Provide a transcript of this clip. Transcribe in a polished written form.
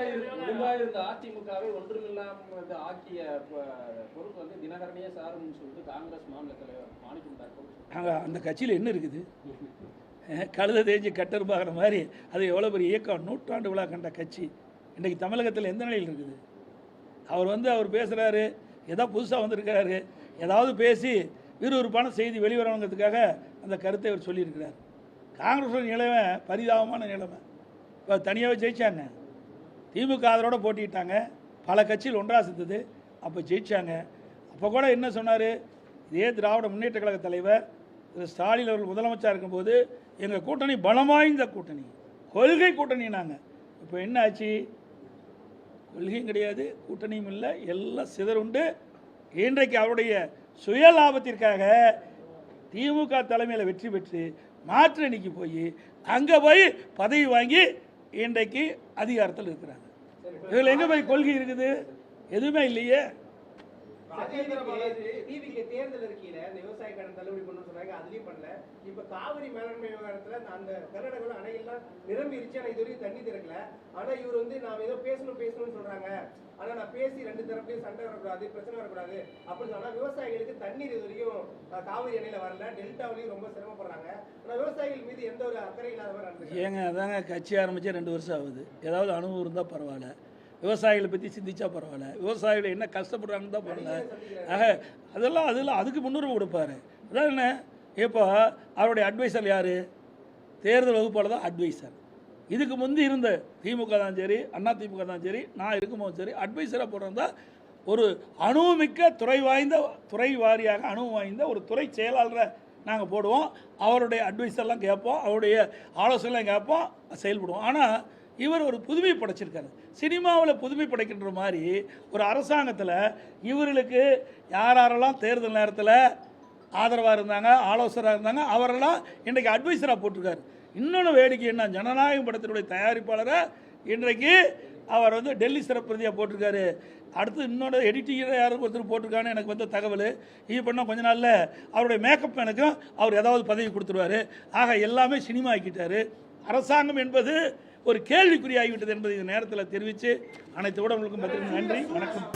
இருந்த அதிமுகவை ஒன்றுமில்லாம ஆக்கிய பொறுப்பு வந்து தினகரனையே சாருன்னு சொல்லிட்டு காங்கிரஸ் மாநில தலைவர் மாணிக்கம் அந்த கட்சியில் என்ன இருக்குது? கழுத தேஞ்சு கட்டருப்பாகிற மாதிரி அது எவ்வளோ பெரிய இயக்கம், நூற்றாண்டு விழா கண்ட கட்சி இன்றைக்கு தமிழகத்தில் எந்த நிலையில் இருக்குது? அவர் பேசுகிறாரு, ஏதோ புதுசாக வந்திருக்கிறாரு, ஏதாவது பேசி விறுவிறுப்பான செய்தி வெளிவரணுங்கிறதுக்காக அந்த கருத்தை அவர் சொல்லியிருக்கிறார். காங்கிரஸோட நிலைமை பரிதாபமான நிலைமை. இப்போ தனியாகவே ஜெயித்தாங்க, திமுக அதோட போட்டிட்டாங்க, பல கட்சிகள் ஒன்றாக சேர்ந்தது, அப்போ ஜெயித்தாங்க. அப்போ கூட என்ன சொன்னார்? இதே திராவிட முன்னேற்ற கழக தலைவர் திரு ஸ்டாலின் அவர்கள் முதலமைச்சராக இருக்கும்போது எங்கள் கூட்டணி பலம் வாய்ந்த கூட்டணி, கொள்கை கூட்டணி. நாங்கள் இப்போ என்ன ஆச்சு? கொள்கையும் கிடையாது, கூட்டணியும் இல்லை, எல்லாம் சிதறுண்டு. இன்றைக்கு அவருடைய சுய லாபத்திற்காக திமுக தலைமையில் வெற்றி பெற்று மாற்று அணிக்கு போய் அங்கே போய் பதவி வாங்கி இன்றைக்கு அதிகாரத்தில் இருக்கிறாங்க. இதில் எங்கே போய் கொள்கை இருக்குது? எதுவுமே இல்லையே. தேர்தல் இருக்கையில இந்த விவசாய கடன் தள்ளுபடி பண்ணு சொன்னாங்க, அதுலயும் பண்ணல. இப்ப காவிரி மேலாண்மை விவகாரத்துல அந்த கர்நாடகாவில் அணையெல்லாம் நிரம்பிருச்சு, ஆனா இது வரைக்கும் தண்ணி திறக்கல. ஆனா இவர் வந்து நான் ஏதோ பேசணும்னு சொல்றாங்க, ஆனா நான் பேசி ரெண்டு தரப்புலையும் சண்டை வரக்கூடாது, பிரச்சனை வரக்கூடாது அப்படின்னு சொன்னா விவசாயிகளுக்கு தண்ணீர் இது வரைக்கும் காவிரி அணையில வரல, டெல்டாவிலையும் ரொம்ப சிரமப்படுறாங்க. ஆனா விவசாயிகள் மீது எந்த ஒரு அக்கறை இல்லாத மாதிரி ஏங்க அதாங்க கட்சி ஆரம்பிச்சு 2 வருஷம் ஆகுது. ஏதாவது அனுபவம் இருந்தால் பரவாயில்ல, விவசாயிகளை பற்றி சிந்திச்சா பரவாயில்ல, விவசாயிகள் என்ன கஷ்டப்படுறாங்கன்னு தான் பரவாயில்ல. அதெல்லாம் அதுக்கு முன்னுரிமை கொடுப்பாரு. அதான் என்ன, இப்போ அவருடைய அட்வைசர் யார்? தேர்தல் வகுப்பாளர் தான் அட்வைசர். இதுக்கு முந்தி இருந்த திமுக தான் சரி, அண்ணா திமுக தான் சரி, நான் இருக்கும்போது சரி, அட்வைசராக போடுறதா ஒரு அனுபவமிக்க துறை வாரியாக அனுபவம் வாய்ந்த ஒரு துறை செயலாளரை நாங்கள் போடுவோம். அவருடைய அட்வைஸர்லாம் கேட்போம், அவருடைய ஆலோசனைலாம் கேட்போம், செயல்படுவோம். ஆனால் இவர் ஒரு புதுமை படைச்சிருக்காரு. சினிமாவில் புதுமை படைக்கின்ற மாதிரி ஒரு அரசாங்கத்தில் இவர்களுக்கு யாரெல்லாம் தேர்தல் நேரத்தில் ஆதரவாக இருந்தாங்க, ஆலோசகராக இருந்தாங்க, அவரெல்லாம் இன்றைக்கு அட்வைசராக போட்டிருக்காரு. இன்னொன்று வேடிக்கை என்ன, ஜனநாயகம் படத்தினுடைய தயாரிப்பாளரை இன்றைக்கு அவர் வந்து டெல்லி சிறப்பு பிரதியாக போட்டிருக்காரு. அடுத்து இன்னொரு எடிட்டிங்கரை யாரும் ஒருத்தர் போட்டிருக்கான்னு எனக்கு வந்த தகவல். இது பண்ணால் கொஞ்ச நாளில் அவருடைய மேக்கப் மேனுக்கும் அவர் ஏதாவது பதவி கொடுத்துருவார். ஆக எல்லாமே சினிமா ஆக்கிட்டார். அரசாங்கம் என்பது ஒரு கேள்விக்குறியாகிவிட்டது என்பதை இந்த நேரத்தில் தெரிவித்து அனைத்து ஊடகங்களுக்கும் நன்றி, வணக்கம்.